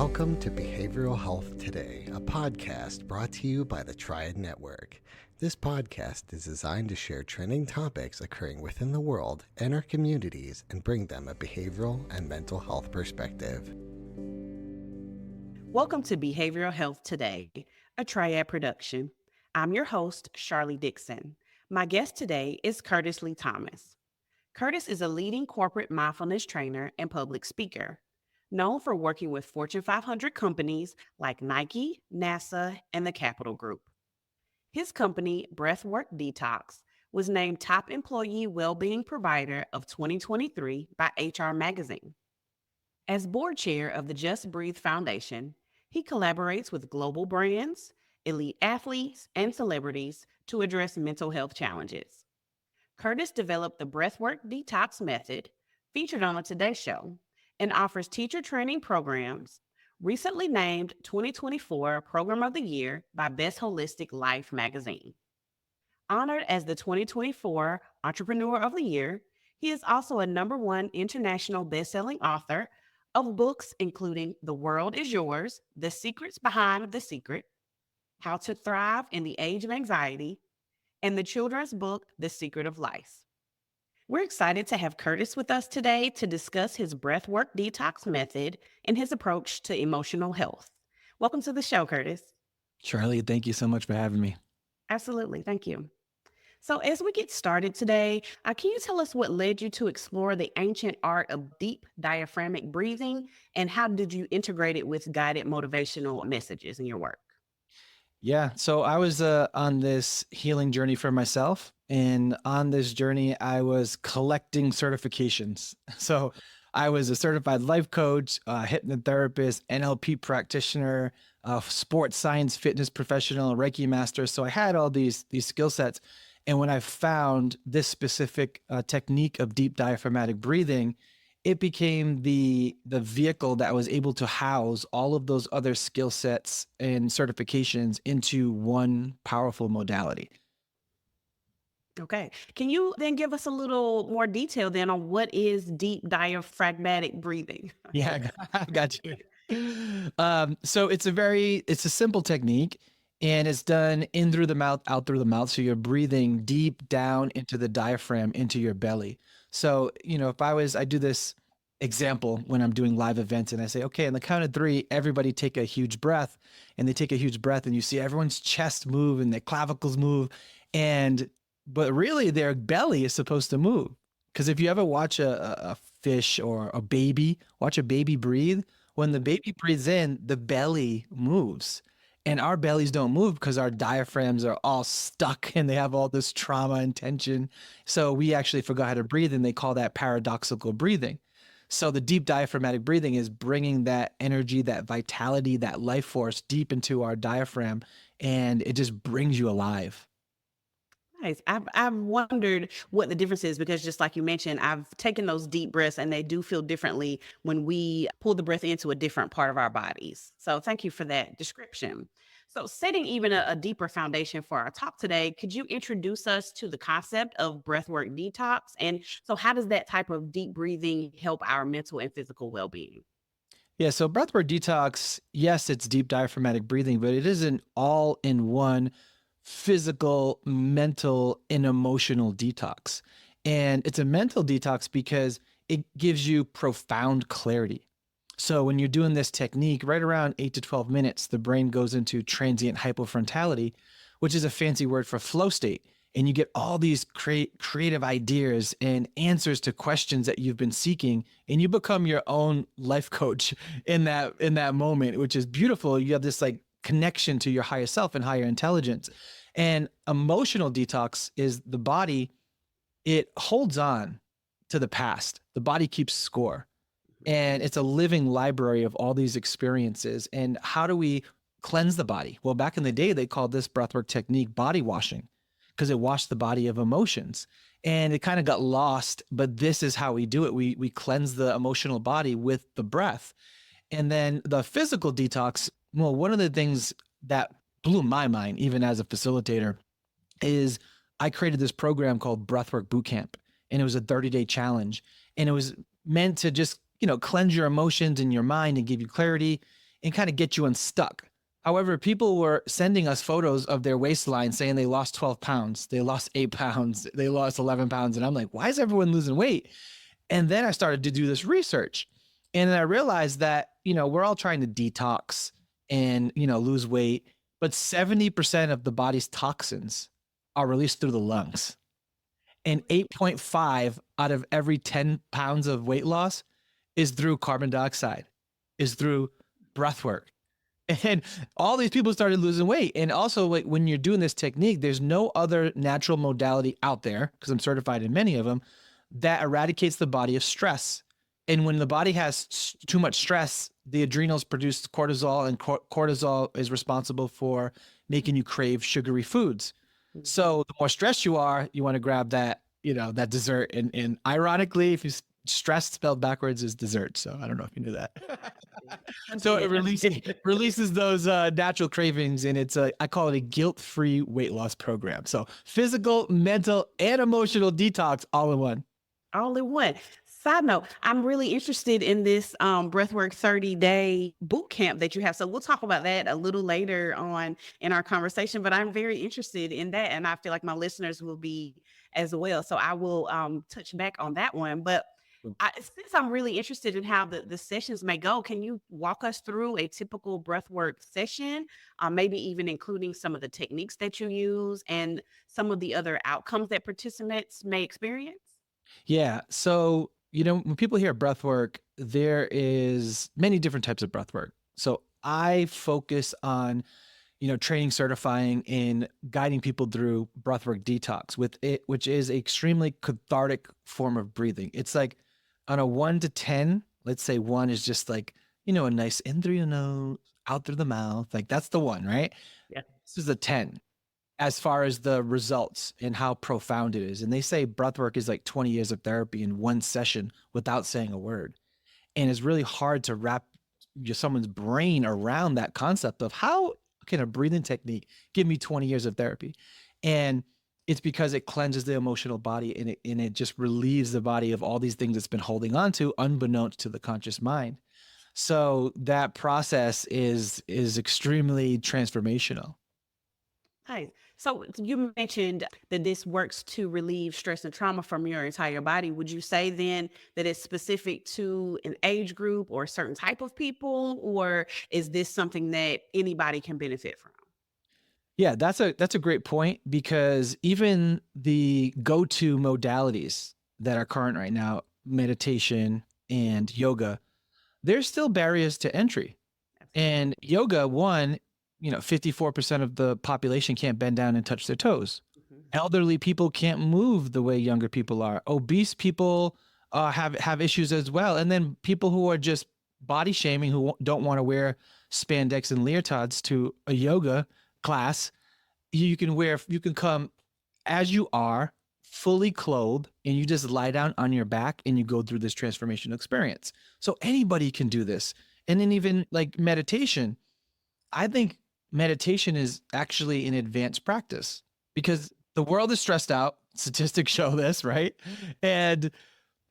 Welcome to Behavioral Health Today, a podcast brought to you by the Triad Network. This podcast is designed to share trending topics occurring within the world and our communities and bring them a behavioral and mental health perspective. Welcome to Behavioral Health Today, a Triad production. I'm your host, Sharlee Dixon. My guest today is Kurtis Lee Thomas. Kurtis is a leading corporate mindfulness trainer and public speaker, known for working with Fortune 500 companies like Nike, NASA, and the Capital Group. His company, Breathwork Detox, was named Top Employee Wellbeing Provider of 2023 by HR Magazine. As board chair of the Just Breathe Foundation, he collaborates with global brands, elite athletes, and celebrities to address mental health challenges. Kurtis developed the Breathwork Detox method, featured on the Today Show, and offers teacher training programs, recently named 2024 Program of the Year by Best Holistic Life magazine. Honored as the 2024 Entrepreneur of the Year, he is also a #1 international bestselling author of books including The World is Yours, The Secrets Behind the Secret, How to Thrive in the Age of Anxiety, and the children's book, The Secret of Life. We're excited to have Kurtis with us today to discuss his breathwork detox method and his approach to emotional health. Welcome to the show, Kurtis. Sharlee, thank you so much for having me. Absolutely. Thank you. So, as we get started today, can you tell us what led you to explore the ancient art of deep diaphragmatic breathing, and how did you integrate it with guided motivational messages in your work? Yeah, so I was on this healing journey for myself. And on this journey, I was collecting certifications. So I was a certified life coach, hypnotherapist, NLP practitioner, sports science fitness professional, Reiki master. So I had all these skill sets. And when I found this specific technique of deep diaphragmatic breathing, it became the vehicle that was able to house all of those other skill sets and certifications into one powerful modality. Okay. Can you then give us a little more detail then on what is deep diaphragmatic breathing? Yeah, I got you. So it's a simple technique, and it's done in through the mouth, out through the mouth. So you're breathing deep down into the diaphragm, into your belly. So, if I do this example when I'm doing live events and I say, okay, on the count of 3, everybody take a huge breath, and they take a huge breath, and you see everyone's chest move and their clavicles move. But really their belly is supposed to move. Because if you ever watch a fish or a baby, watch a baby breathe, when the baby breathes in, the belly moves. And our bellies don't move because our diaphragms are all stuck and they have all this trauma and tension. So we actually forgot how to breathe, and they call that paradoxical breathing. So the deep diaphragmatic breathing is bringing that energy, that vitality, that life force deep into our diaphragm, and it just brings you alive. Nice. I've wondered what the difference is because just like you mentioned, I've taken those deep breaths and they do feel differently when we pull the breath into a different part of our bodies. So thank you for that description. So setting even a deeper foundation for our talk today, could you introduce us to the concept of breathwork detox? And so how does that type of deep breathing help our mental and physical well-being? Yeah, so breathwork detox, yes, it's deep diaphragmatic breathing, but it isn't all in one physical, mental, and emotional detox. And it's a mental detox because it gives you profound clarity. So when you're doing this technique, right around 8 to 12 minutes, the brain goes into transient hypofrontality, which is a fancy word for flow state. And you get all these creative ideas and answers to questions that you've been seeking, and you become your own life coach in that moment, which is beautiful. You have this like connection to your higher self and higher intelligence. And emotional detox is the body, it holds on to the past. The body keeps score. And it's a living library of all these experiences. And how do we cleanse the body? Well, back in the day, they called this breathwork technique body washing because it washed the body of emotions. And it kind of got lost, but this is how we do it. We cleanse the emotional body with the breath. And then the physical detox, well, one of the things that blew my mind, even as a facilitator, is I created this program called Breathwork Bootcamp, and it was a 30-day challenge. And it was meant to just, cleanse your emotions and your mind and give you clarity. and kind of get you unstuck. However, people were sending us photos of their waistline saying they lost 12 pounds, they lost 8 pounds, they lost 11 pounds. And I'm like, why is everyone losing weight? And then I started to do this research. And I realized that, we're all trying to detox and, lose weight, but 70% of the body's toxins are released through the lungs. And 8.5 out of every 10 pounds of weight loss is through carbon dioxide, is through breath work. And all these people started losing weight. And also, like, when you're doing this technique, there's no other natural modality out there, because I'm certified in many of them, that eradicates the body of stress. And when the body has too much stress, the adrenals produce cortisol, and cortisol is responsible for making you crave sugary foods. So the more stressed you are, you want to grab that, that dessert. And ironically, if you stress spelled backwards is dessert. So I don't know if you knew that. So it releases those natural cravings, and I call it a guilt-free weight loss program. So physical, mental, and emotional detox all in one. All in one. Side note, I'm really interested in this Breathwork 30-day boot camp that you have. So we'll talk about that a little later on in our conversation, but I'm very interested in that. And I feel like my listeners will be as well. So I will touch back on that one. But since I'm really interested in how the sessions may go, can you walk us through a typical breathwork session, maybe even including some of the techniques that you use and some of the other outcomes that participants may experience? Yeah. So, when people hear breath work, there is many different types of breath work. So I focus on, training, certifying, and guiding people through breathwork detox which is an extremely cathartic form of breathing. It's like on a 1 to 10, let's say 1 is just like, a nice in through your nose, out through the mouth. Like that's the 1, right? Yeah. This is a 10. As far as the results and how profound it is. And they say breathwork is like 20 years of therapy in one session without saying a word. And it's really hard to wrap someone's brain around that concept of how can a breathing technique give me 20 years of therapy? And it's because it cleanses the emotional body, and it just relieves the body of all these things it's been holding on to unbeknownst to the conscious mind. So that process is extremely transformational. Nice. So you mentioned that this works to relieve stress and trauma from your entire body. Would you say then that it's specific to an age group or a certain type of people, or is this something that anybody can benefit from? Yeah, that's a great point, because even the go-to modalities that are current right now, meditation and yoga, there's still barriers to entry. And yoga, 54% of the population can't bend down and touch their toes. Mhm. Elderly people can't move the way younger people are. Obese people have issues as well. And then people who are just body shaming, who don't want to wear spandex and leotards to a yoga class, you can come as you are, fully clothed, and you just lie down on your back and you go through this transformational experience. So anybody can do this. And then even like meditation, I think meditation is actually an advanced practice, because the world is stressed out. Statistics show this, right? And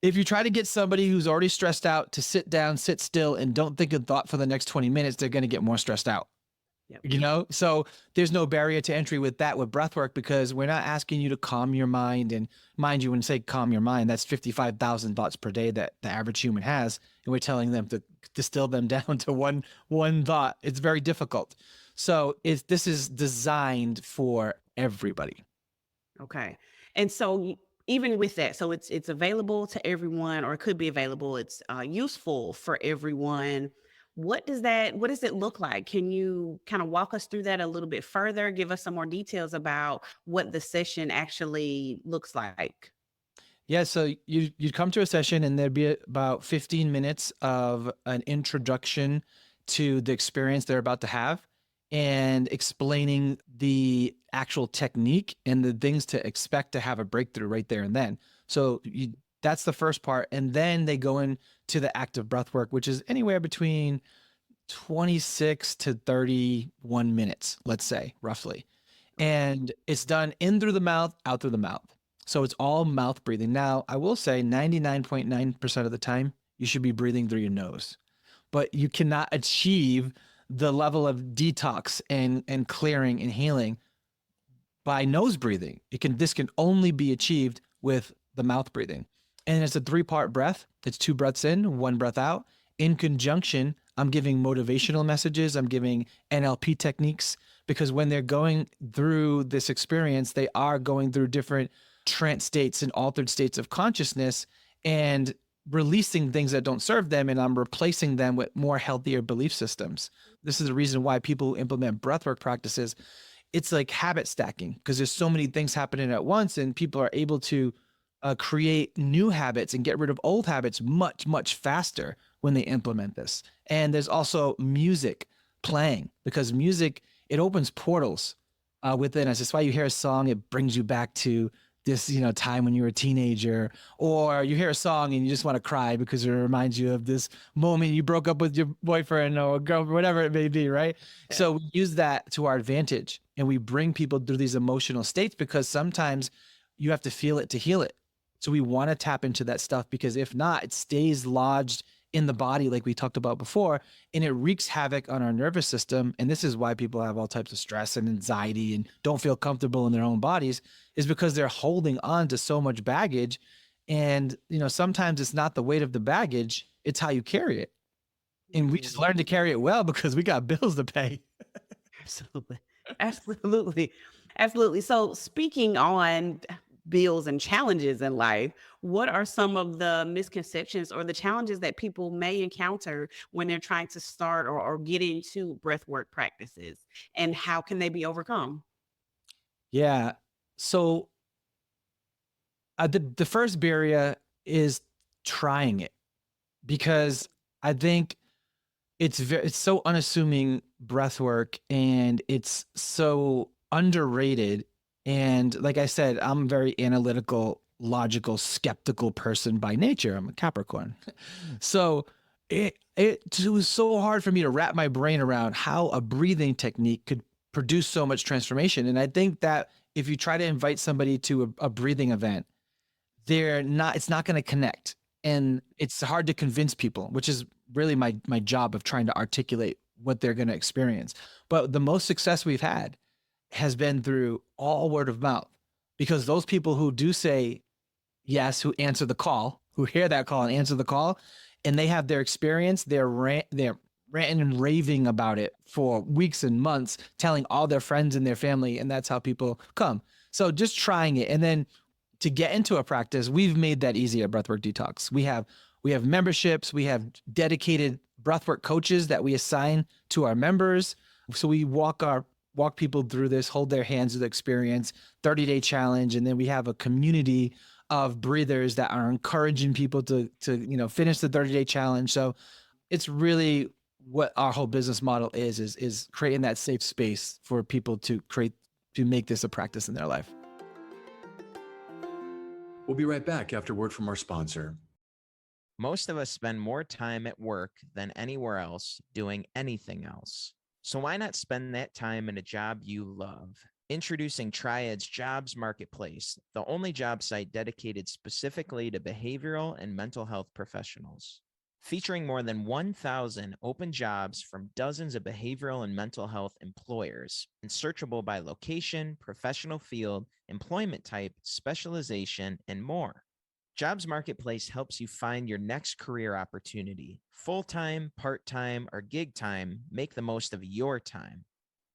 if you try to get somebody who's already stressed out to sit down, sit still, and don't think a thought for the next 20 minutes, they're going to get more stressed out. Yep. So there's no barrier to entry with breath work, because we're not asking you to calm your mind. And mind you, when you say calm your mind, that's 55,000 thoughts per day that the average human has. And we're telling them to distill them down to one thought. It's very difficult. So this is designed for everybody. Okay. And so even with that, so it's available to everyone, or it could be available. It's useful for everyone. What does it look like? Can you kind of walk us through that a little bit further? Give us some more details about what the session actually looks like. Yeah, so you'd come to a session, and there'd be about 15 minutes of an introduction to the experience they're about to have, and explaining the actual technique and the things to expect to have a breakthrough right there and then. So that's the first part. And then they go into the active breath work, which is anywhere between 26 to 31 minutes, let's say, roughly. And it's done in through the mouth, out through the mouth. So it's all mouth breathing. Now, I will say 99.9% of the time, you should be breathing through your nose. But you cannot achieve the level of detox and clearing and healing by nose breathing. This can only be achieved with the mouth breathing. And it's a 3-part breath. It's 2 breaths in, 1 breath out. In conjunction, I'm giving motivational messages. I'm giving NLP techniques, because when they're going through this experience, they are going through different trance states and altered states of consciousness and releasing things that don't serve them. And I'm replacing them with more healthier belief systems. This is the reason why people who implement breathwork practices, it's like habit stacking, because there's so many things happening at once, and people are able to create new habits and get rid of old habits much, much faster when they implement this. And there's also music playing, because music, it opens portals within us. That's why you hear a song, it brings you back to this, time when you were a teenager, or you hear a song and you just want to cry because it reminds you of this moment you broke up with your boyfriend or girlfriend, whatever it may be, right? Yeah. So we use that to our advantage, and we bring people through these emotional states, because sometimes you have to feel it to heal it. So we want to tap into that stuff, because if not, it stays lodged in the body, like we talked about before, and it wreaks havoc on our nervous system. And this is why people have all types of stress and anxiety and don't feel comfortable in their own bodies, is because they're holding on to so much baggage. And, sometimes it's not the weight of the baggage, it's how you carry it. And we just learned to carry it well because we got bills to pay. Absolutely. Absolutely. Absolutely. So speaking on bills and challenges in life, what are some of the misconceptions or the challenges that people may encounter when they're trying to start or get into breathwork practices, and how can they be overcome? Yeah. So the first barrier is trying it, because I think it's so unassuming breath work, and it's so underrated. And like I said, I'm a very analytical, logical, skeptical person by nature. I'm a Capricorn. So it was so hard for me to wrap my brain around how a breathing technique could produce so much transformation. And I think that if you try to invite somebody to a breathing event, it's not going to connect. And it's hard to convince people, which is really my job of trying to articulate what they're going to experience. But the most success we've had has been through all word of mouth, because those people who do say yes, who answer the call, who hear that call and answer the call, and they have their experience, they're ranting and raving about it for weeks and months, telling all their friends and their family, and that's how people come. So just trying it. And then to get into a practice, we've made that easy at Breathwork Detox. We have memberships, we have dedicated breathwork coaches that we assign to our members. So we walk people through this, hold their hands with experience, 30-day challenge, and then we have a community of breathers that are encouraging people to finish the 30-day challenge. So it's really what our whole business model is creating that safe space for people to make this a practice in their life. We'll be right back after word from our sponsor. Most of us spend more time at work than anywhere else doing anything else. So why not spend that time in a job you love? Introducing Triad's Jobs Marketplace, the only job site dedicated specifically to behavioral and mental health professionals. Featuring more than 1,000 open jobs from dozens of behavioral and mental health employers, and searchable by location, professional field, employment type, specialization, and more. Jobs Marketplace helps you find your next career opportunity. Full-time, part-time, or gig time, make the most of your time.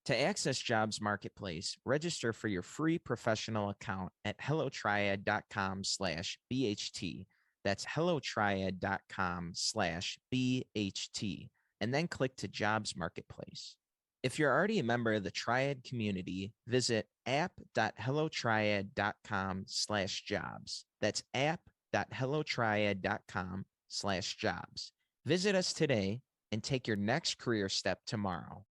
To access Jobs Marketplace, register for your free professional account at hellotriad.com/BHT. That's hellotriad.com/BHT, and then click to Jobs Marketplace. If you're already a member of the Triad community, visit app.hellotriad.com/jobs. That's app.hellotriad.com/jobs. Visit us today and take your next career step tomorrow.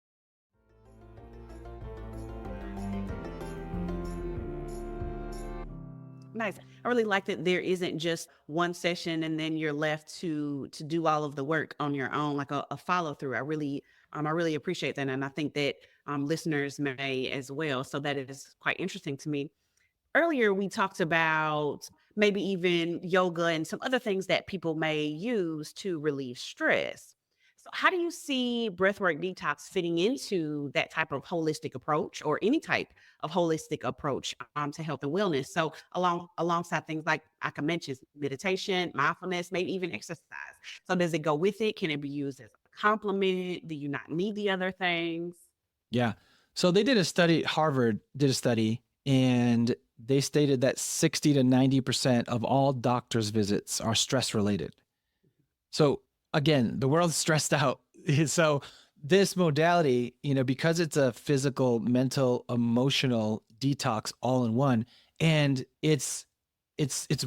Nice. I really like that there isn't just one session and then you're left to do all of the work on your own, like a follow through. I really appreciate that, and I think that listeners may as well. So that is quite interesting to me. Earlier, we talked about maybe even yoga and some other things that people may use to relieve stress. So how do you see breathwork detox fitting into that type of holistic approach or any type of holistic approach to health and wellness? So alongside things like I can mention meditation, mindfulness, maybe even exercise. So does it go with it? Can it be used as a complement? Do you not need the other things? Yeah. So they did a study, Harvard did a study, and they stated that 60 to 90% of all doctors' visits are stress related. So again, the world's stressed out. So this modality, because it's a physical, mental, emotional detox all in one, and it's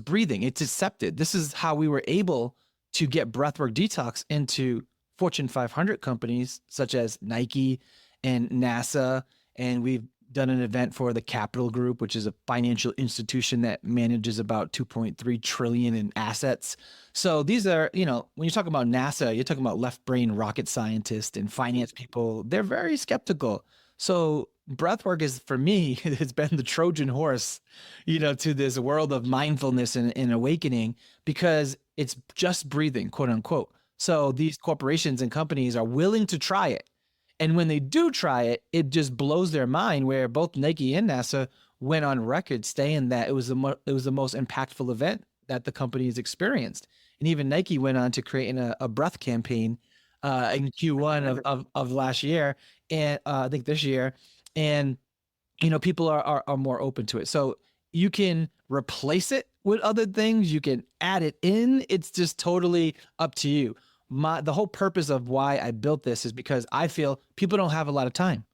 breathing, it's accepted. This is how we were able to get breathwork detox into Fortune 500 companies such as Nike and NASA. And we've done an event for the Capital Group, which is a financial institution that manages about 2.3 trillion in assets. So these are, when you talk about NASA, you're talking about left brain rocket scientists and finance people. They're very skeptical. So breathwork is, for me, it's been the Trojan horse, to this world of mindfulness and awakening, because it's just breathing, quote unquote. So these corporations and companies are willing to try it. And when they do try it, it just blows their mind, where both Nike and NASA went on record saying that it was the most impactful event that the companies experienced. And even Nike went on to create a breath campaign in Q1 of last year, and I think this year. And, people are more open to it. So you can replace it with other things. You can add it in. It's just totally up to you. The whole purpose of why I built this is because I feel people don't have a lot of time.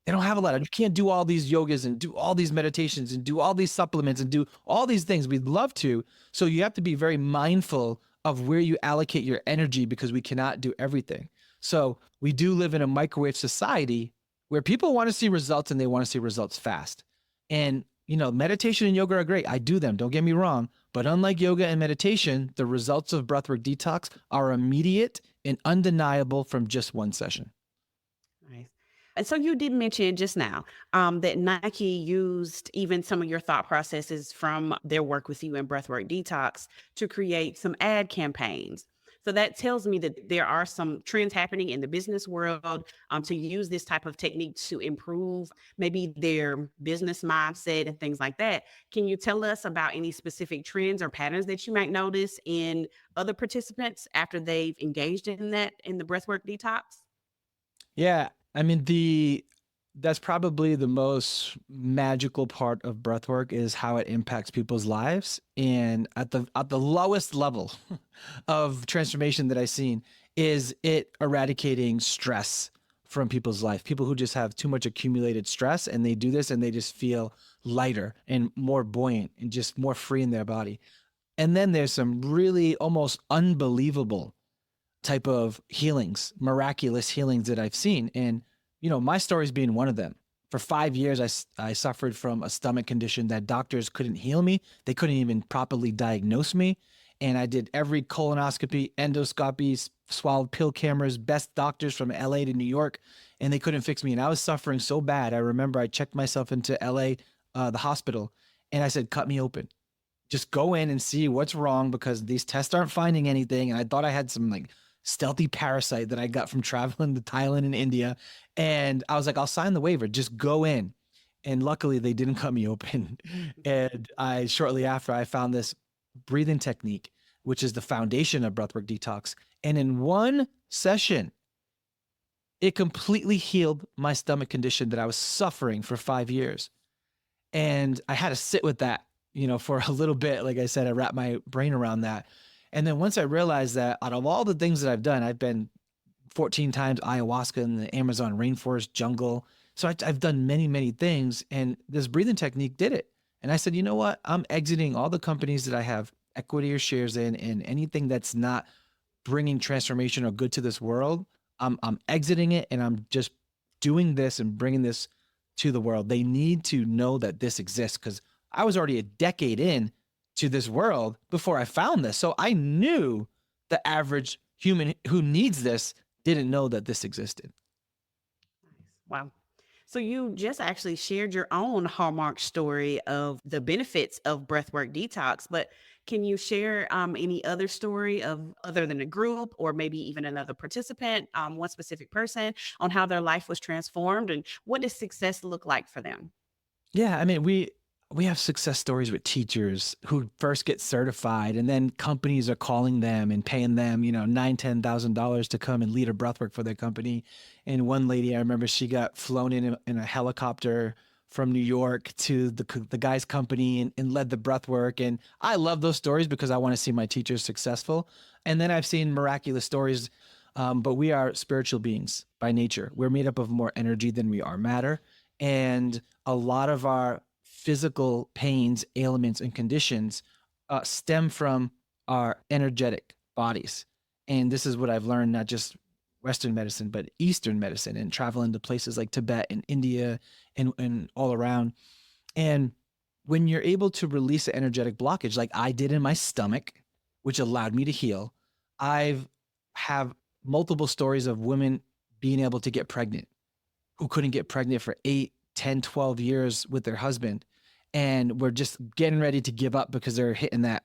They don't have a lot of, you can't do all these yogas and do all these meditations and do all these supplements and do all these things. We'd love to. So you have to be very mindful of where you allocate your energy, because we cannot do everything. So we do live in a microwave society where people want to see results, and they want to see results fast. And, meditation and yoga are great. I do them, don't get me wrong. But unlike yoga and meditation, the results of breathwork detox are immediate and undeniable from just one session. Nice. And so you did mention just now that Nike used even some of your thought processes from their work with you in Breathwork Detox to create some ad campaigns. So that tells me that there are some trends happening in the business world to use this type of technique to improve maybe their business mindset and things like that. Can you tell us about any specific trends or patterns that you might notice in other participants after they've engaged in the Breathwork Detox? Yeah. I mean, that's probably the most magical part of breathwork, is how it impacts people's lives. And at the lowest level of transformation that I've seen is it eradicating stress from people's life. People who just have too much accumulated stress, and they do this and they just feel lighter and more buoyant and just more free in their body. And then there's some really almost unbelievable type of healings, miraculous healings that I've seen. And, my story's being one of them. For 5 years, I suffered from a stomach condition that doctors couldn't heal me. They couldn't even properly diagnose me. And I did every colonoscopy, endoscopy, swallowed pill cameras, best doctors from LA to New York, and they couldn't fix me. And I was suffering so bad. I remember I checked myself into LA, the hospital, and I said, cut me open. Just go in and see what's wrong, because these tests aren't finding anything. And I thought I had some stealthy parasite that I got from traveling to Thailand and India. And I was like, I'll sign the waiver, just go in. And luckily they didn't cut me open. And shortly after, I found this breathing technique, which is the foundation of breathwork detox. And in one session, it completely healed my stomach condition that I was suffering for 5 years. And I had to sit with that, for a little bit. Like I said, I wrapped my brain around that. And then once I realized that out of all the things that I've done, I've been 14 times ayahuasca in the Amazon rainforest jungle. So I've done many, many things, and this breathing technique did it. And I said, you know what? I'm exiting all the companies that I have equity or shares in, and anything that's not bringing transformation or good to this world, I'm exiting it, and I'm just doing this and bringing this to the world. They need to know that this exists, because I was already a decade in to this world before I found this. So I knew the average human who needs this didn't know that this existed. Wow. So you just actually shared your own hallmark story of the benefits of breathwork detox, but can you share any other story of other than a group or maybe even another participant, one specific person, on how their life was transformed and what does success look like for them? Yeah, I mean, we have success stories with teachers who first get certified, and then companies are calling them and paying them, $9,000, $10,000 to come and lead a breathwork for their company. And one lady, I remember, she got flown in a helicopter from New York to the guy's company and led the breathwork. And I love those stories because I want to see my teachers successful. And then I've seen miraculous stories. But we are spiritual beings by nature. We're made up of more energy than we are matter. And a lot of our physical pains, ailments, and conditions stem from our energetic bodies. And this is what I've learned, not just Western medicine, but Eastern medicine, and traveling to places like Tibet and India and all around. And when you're able to release an energetic blockage, like I did in my stomach, which allowed me to heal, I've have multiple stories of women being able to get pregnant who couldn't get pregnant for 8, 10, 12 years with their husband, and were just getting ready to give up because they're hitting that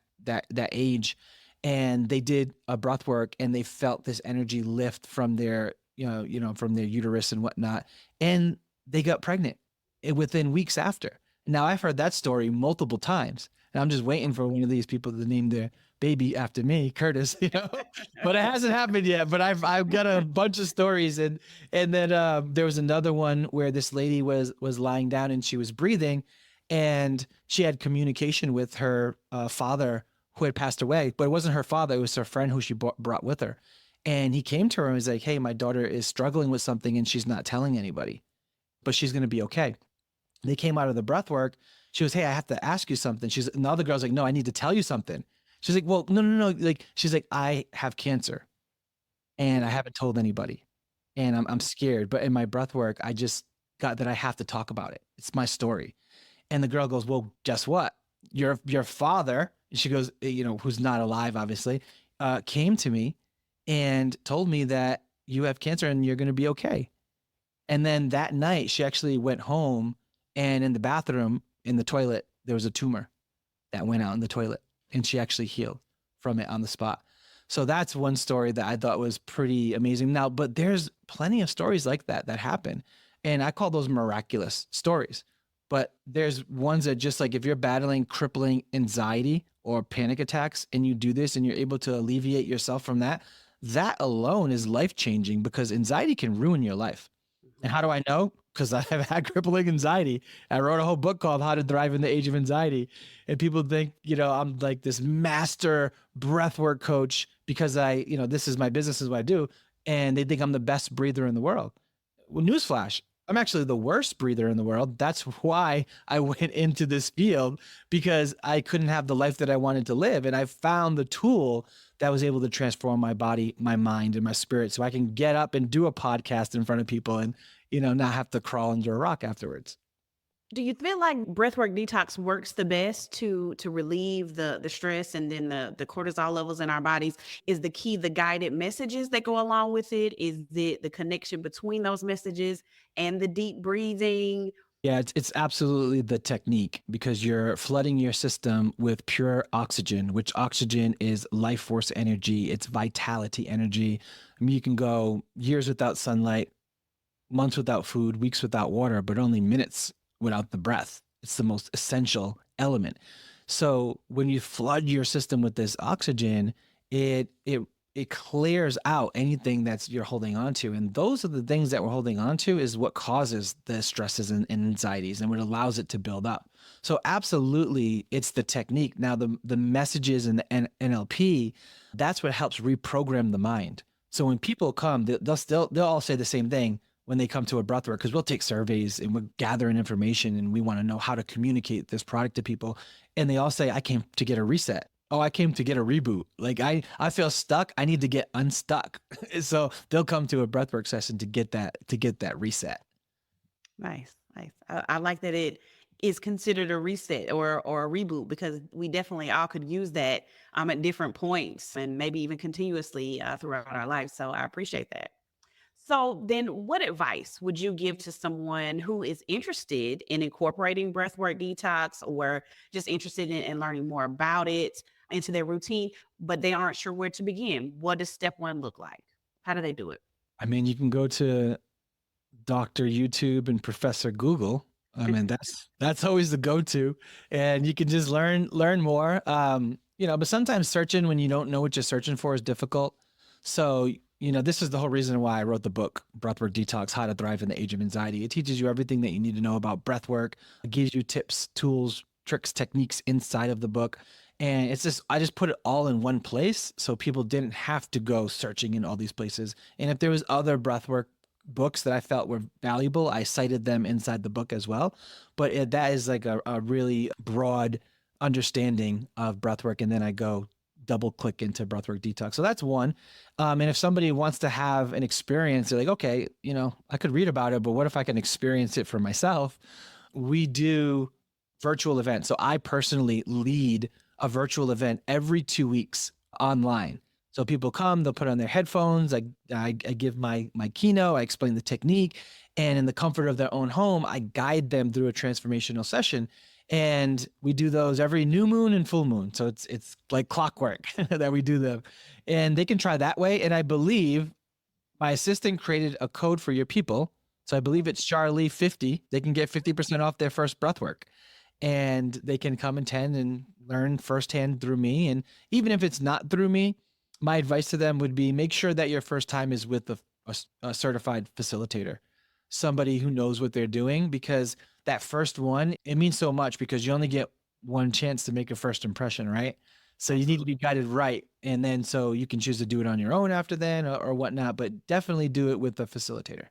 age. And they did a breath work and they felt this energy lift from their, from their uterus and whatnot. And they got pregnant within weeks after. Now I've heard that story multiple times, and I'm just waiting for one of these people to name their baby after me, Kurtis, but it hasn't happened yet. But I've got a bunch of stories, and then there was another one where this lady was lying down and she was breathing, and she had communication with her father who had passed away, but it wasn't her father; it was her friend who she brought with her. And he came to her and was like, "Hey, my daughter is struggling with something, and she's not telling anybody, but she's going to be okay." They came out of the breath work. She goes, "Hey, I have to ask you something." And the other girl's like, "No, I need to tell you something." She's like, "Well, no. Like, she's like, I have cancer and I haven't told anybody and I'm scared. But in my breath work, I just got that I have to talk about it. It's my story." And the girl goes, "Well, guess what? Your father," and she goes, who's not alive, obviously, came to me and told me that you have cancer and you're going to be okay. And then that night she actually went home, and in the bathroom, in the toilet, there was a tumor that went out in the toilet, and she actually healed from it on the spot. So that's one story that I thought was pretty amazing. Now, but there's plenty of stories like that happen, and I call those miraculous stories. But there's ones that, just like, if you're battling crippling anxiety or panic attacks and you do this and you're able to alleviate yourself from that, that alone is life-changing, because anxiety can ruin your life. And how do I know? Because I have had crippling anxiety. I wrote a whole book called How to Thrive in the Age of Anxiety. And people think, I'm like this master breathwork coach because this is my business, is what I do. And they think I'm the best breather in the world. Well, newsflash, I'm actually the worst breather in the world. That's why I went into this field, because I couldn't have the life that I wanted to live. And I found the tool that was able to transform my body, my mind, and my spirit, so I can get up and do a podcast in front of people and, not have to crawl under a rock afterwards. Do you feel like breathwork detox works the best to relieve the stress and then the cortisol levels in our bodies? Is the key the guided messages that go along with it? Is it the connection between those messages and the deep breathing? Yeah, it's absolutely the technique, because you're flooding your system with pure oxygen, which oxygen is life force energy. It's vitality energy. I mean, you can go years without sunlight, months without food, weeks without water, but only minutes without the breath. It's the most essential element. So when you flood your system with this oxygen, it clears out anything that's you're holding on to. And those are the things that we're holding on to is what causes the stresses and anxieties, and what allows it to build up. So absolutely, it's the technique. Now, the messages and the NLP, that's what helps reprogram the mind. So when people come, they'll all say the same thing when they come to a breathwork, because we'll take surveys and we're gathering information and we want to know how to communicate this product to people. And they all say, "I came to get a reset. Oh, I came to get a reboot. Like I feel stuck. I need to get unstuck." So they'll come to a breathwork session to get that reset. Nice, nice. I like that it is considered a reset or a reboot, because we definitely all could use that at different points and maybe even continuously throughout our lives. So I appreciate that. So then what advice would you give to someone who is interested in incorporating breathwork detox or just interested in learning more about it into their routine, but they aren't sure where to begin? What does step one look like? How do they do it? I mean, you can go to Dr. YouTube and Professor Google. I mean, that's always the go-to, and you can just learn more. But sometimes searching when you don't know what you're searching for is difficult. So, this is the whole reason why I wrote the book, Breathwork Detox: How to Thrive in the Age of Anxiety. It teaches you everything that you need to know about breathwork. It gives you tips, tools, tricks, techniques inside of the book. And I just put it all in one place so people didn't have to go searching in all these places. And if there was other breathwork books that I felt were valuable, I cited them inside the book as well. But that is like a really broad understanding of breathwork. And then I go double click into Breathwork Detox. So that's one. And if somebody wants to have an experience, they're like, okay, I could read about it, but what if I can experience it for myself? We do virtual events. So I personally lead a virtual event every 2 weeks online. So people come, they'll put on their headphones. I give my keynote, I explain the technique, and in the comfort of their own home, I guide them through a transformational session. And we do those every new moon and full moon. So it's like clockwork that we do them. And they can try that way. And I believe my assistant created a code for your people. So I believe it's Sharlee 50. They can get 50% off their first breathwork. And they can come attend and learn firsthand through me. And even if it's not through me, my advice to them would be make sure that your first time is with a certified facilitator, somebody who knows what they're doing, because that first one, it means so much because you only get one chance to make a first impression, right? So you need to be guided right. And then so you can choose to do it on your own after then or whatnot, but definitely do it with a facilitator.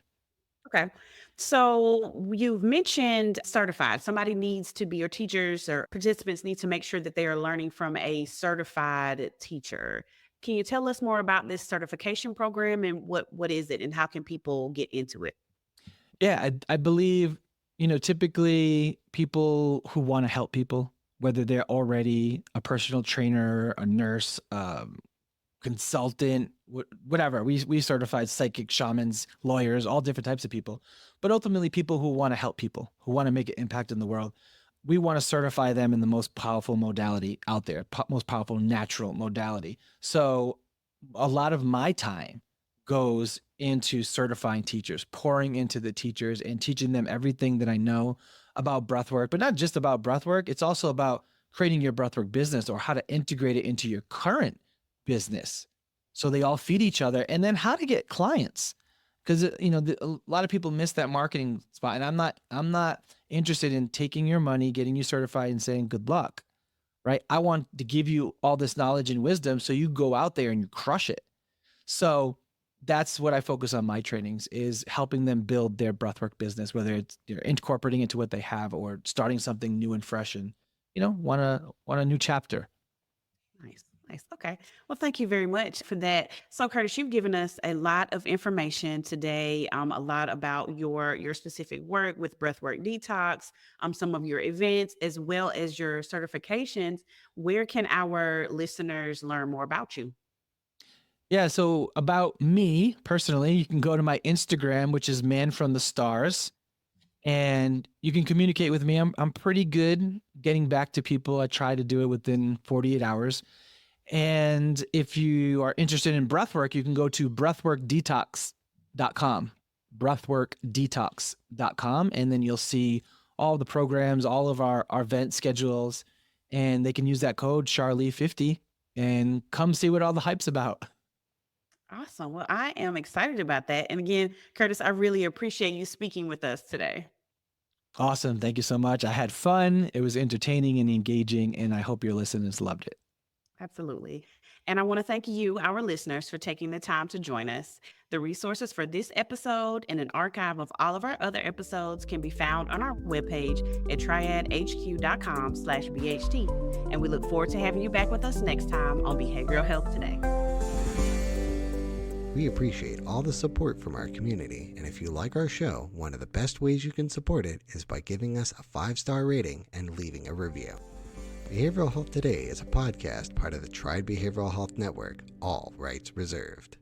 Okay. So you've mentioned certified. Somebody needs to be, or teachers or participants need to make sure that they are learning from a certified teacher. Can you tell us more about this certification program and what is it and how can people get into it? Yeah, I believe, typically people who want to help people, whether they're already a personal trainer, a nurse, consultant, whatever. We certified psychic, shamans, lawyers, all different types of people, but ultimately people who want to help people, who want to make an impact in the world. We want to certify them in the most powerful modality out there, most powerful natural modality. So a lot of my time goes into certifying teachers, pouring into the teachers and teaching them everything that I know about breathwork, but not just about breathwork. It's also about creating your breathwork business or how to integrate it into your current business so they all feed each other, and then how to get clients. Because a lot of people miss that marketing spot, and I'm not interested in taking your money, getting you certified, and saying good luck, right? I want to give you all this knowledge and wisdom so you go out there and you crush it. So that's what I focus on my trainings, is helping them build their breathwork business, whether it's they're incorporating into what they have or starting something new and fresh, and want a new chapter. Nice. Nice. Okay. Well, thank you very much for that. So, Curtis, you've given us a lot of information today, a lot about your specific work with Breathwork Detox, some of your events, as well as your certifications. Where can our listeners learn more about you? Yeah. So about me personally, you can go to my Instagram, which is Man from the Stars, and you can communicate with me. I'm pretty good getting back to people. I try to do it within 48 hours. And if you are interested in breathwork, you can go to breathworkdetox.com, breathworkdetox.com, and then you'll see all the programs, all of our event schedules, and they can use that code Sharlee50 and come see what all the hype's about. Awesome. Well, I am excited about that. And again, Curtis, I really appreciate you speaking with us today. Awesome. Thank you so much. I had fun. It was entertaining and engaging, and I hope your listeners loved it. Absolutely. And I want to thank you, our listeners, for taking the time to join us. The resources for this episode and an archive of all of our other episodes can be found on our webpage at triadhq.com/BHT. And we look forward to having you back with us next time on Behavioral Health Today. We appreciate all the support from our community, and if you like our show, one of the best ways you can support it is by giving us a 5-star rating and leaving a review. Behavioral Health Today is a podcast part of the Triad Behavioral Health Network, all rights reserved.